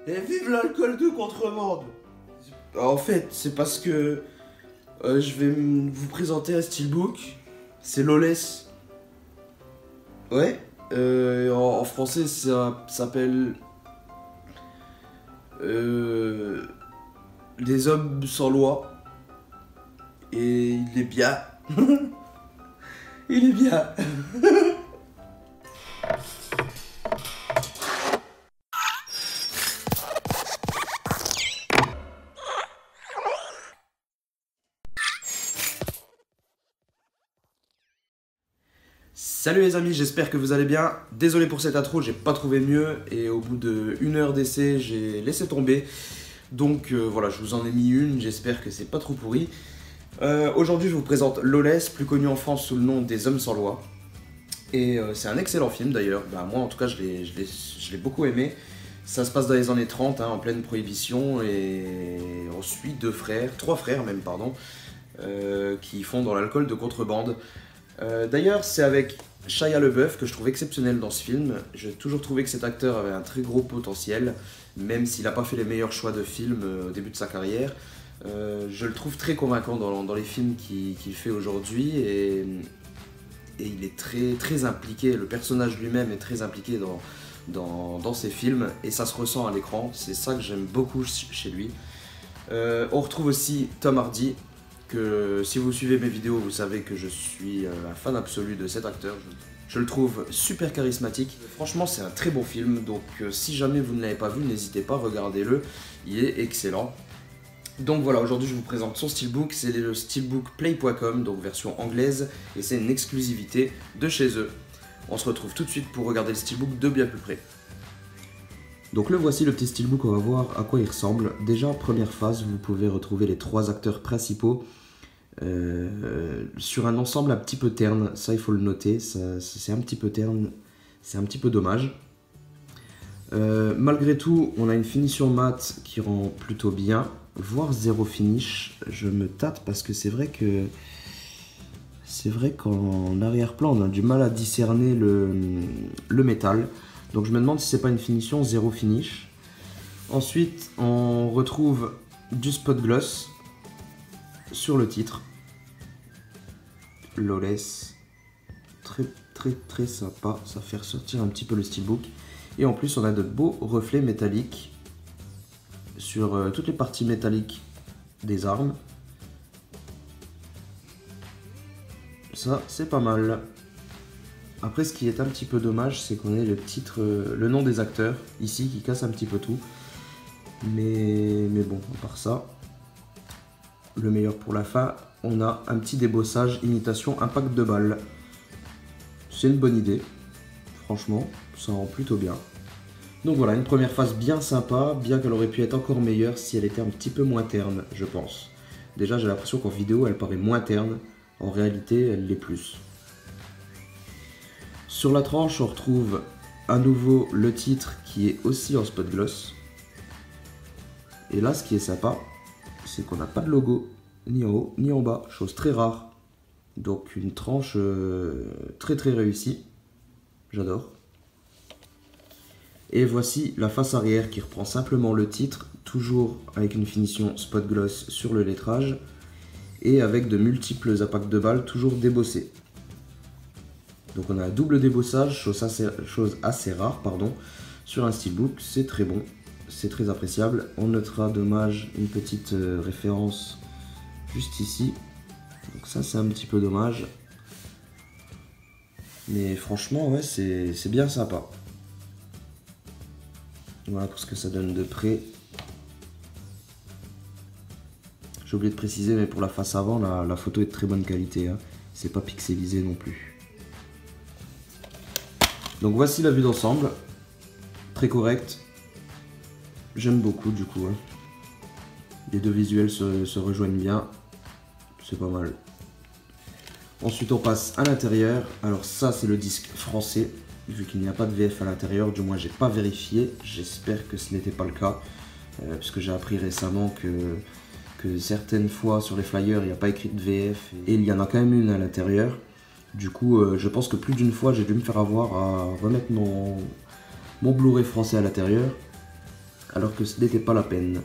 Et vive l'alcool de contrebande. En fait, c'est parce que je vais vous présenter un steelbook. C'est Lawless. Ouais. En français, ça s'appelle Des hommes sans loi. Et il est bien. Il est bien. Salut les amis, j'espère que vous allez bien. Désolé pour cette intro, j'ai pas trouvé mieux et au bout d'1 heure d'essai, j'ai laissé tomber. Donc voilà, je vous en ai mis une, j'espère que c'est pas trop pourri. Aujourd'hui, je vous présente Lawless, plus connu en France sous le nom des Hommes sans loi. Et c'est un excellent film d'ailleurs. Bah, moi en tout cas, je l'ai beaucoup aimé. Ça se passe dans les années 30, hein, en pleine prohibition, et on suit trois frères même, pardon, qui font dans l'alcool de contrebande. D'ailleurs, c'est avec Shia LaBeouf que je trouve exceptionnel dans ce film. J'ai toujours trouvé que cet acteur avait un très gros potentiel, même s'il n'a pas fait les meilleurs choix de film au début de sa carrière. Je le trouve très convaincant dans les films qu'il fait aujourd'hui, et il est très impliqué, le personnage lui-même est très impliqué dans ses films, et ça se ressent à l'écran, c'est ça que j'aime beaucoup chez lui. On retrouve aussi Tom Hardy, que si vous suivez mes vidéos, vous savez que je suis un fan absolu de cet acteur. Je le trouve super charismatique. Franchement, c'est un très bon film, donc si jamais vous ne l'avez pas vu, n'hésitez pas, regardez-le, il est excellent. Donc voilà, aujourd'hui je vous présente son steelbook, c'est le steelbook play.com, donc version anglaise, et c'est une exclusivité de chez eux. On se retrouve tout de suite pour regarder le steelbook de bien plus près. Donc le voici, le petit steelbook, on va voir à quoi il ressemble. Déjà, première phase, vous pouvez retrouver les trois acteurs principaux sur un ensemble un petit peu terne, ça il faut le noter, c'est un petit peu terne, c'est un petit peu dommage. Malgré tout, on a une finition mat qui rend plutôt bien, voire zéro finish. Je me tâte parce que c'est vrai qu'en arrière-plan on a du mal à discerner le métal, donc je me demande si c'est pas une finition zéro finish. Ensuite on retrouve du spot gloss sur le titre Lawless, très sympa, ça fait ressortir un petit peu le steelbook. Et en plus on a de beaux reflets métalliques sur toutes les parties métalliques des armes. Ça c'est pas mal. Après, ce qui est un petit peu dommage, c'est qu'on ait le titre, le nom des acteurs ici qui casse un petit peu tout. Mais bon, à part ça, le meilleur pour la fin, on a un petit débossage imitation impact de balle. C'est une bonne idée, franchement, ça rend plutôt bien. Donc voilà, une première phase bien sympa, bien qu'elle aurait pu être encore meilleure si elle était un petit peu moins terne, je pense. Déjà, j'ai l'impression qu'en vidéo, elle paraît moins terne, en réalité, elle l'est plus. Sur la tranche, on retrouve à nouveau le titre qui est aussi en spot gloss. Et là, ce qui est sympa, c'est qu'on n'a pas de logo, ni en haut, ni en bas, chose très rare. Donc une tranche très réussie, j'adore. Et voici la face arrière qui reprend simplement le titre, toujours avec une finition spot gloss sur le lettrage, et avec de multiples impacts de balles toujours débossés. Donc on a un double débossage, chose assez rare, pardon, sur un steelbook, c'est très bon, c'est très appréciable. On notera dommage une petite référence juste ici, donc ça c'est un petit peu dommage, mais franchement ouais, c'est bien sympa. Voilà pour ce que ça donne de près. J'ai oublié de préciser, mais pour la face avant, la photo est de très bonne qualité, hein. C'est pas pixelisé non plus. Donc voici la vue d'ensemble, très correcte. J'aime beaucoup du coup, hein. Les deux visuels se rejoignent bien, c'est pas mal. Ensuite on passe à l'intérieur. Alors ça c'est le disque français, vu qu'il n'y a pas de VF à l'intérieur, du moins j'ai pas vérifié, j'espère que ce n'était pas le cas, puisque j'ai appris récemment que certaines fois sur les flyers il n'y a pas écrit de VF, et il y en a quand même une à l'intérieur. Du coup je pense que plus d'une fois j'ai dû me faire avoir à remettre mon Blu-ray français à l'intérieur. alors que ce n'était pas la peine.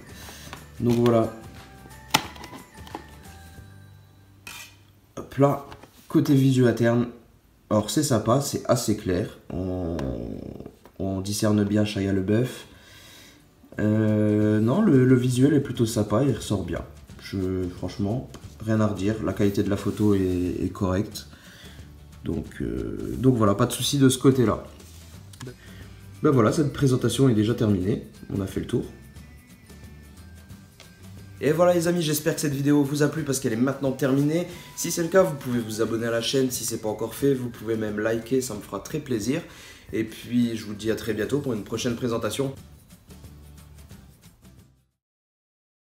Donc voilà. Hop là, côté visu interne, alors c'est sympa, c'est assez clair, on discerne bien Shia LaBeouf. Non, le visuel est plutôt sympa, il ressort bien. Franchement, rien à redire, la qualité de la photo est correcte. Donc voilà, pas de souci de ce côté-là. Ben voilà, cette présentation est déjà terminée, on a fait le tour. Et voilà les amis, j'espère que cette vidéo vous a plu parce qu'elle est maintenant terminée. Si c'est le cas, vous pouvez vous abonner à la chaîne si c'est pas encore fait. Vous pouvez même liker, ça me fera très plaisir. Et puis je vous dis à très bientôt pour une prochaine présentation.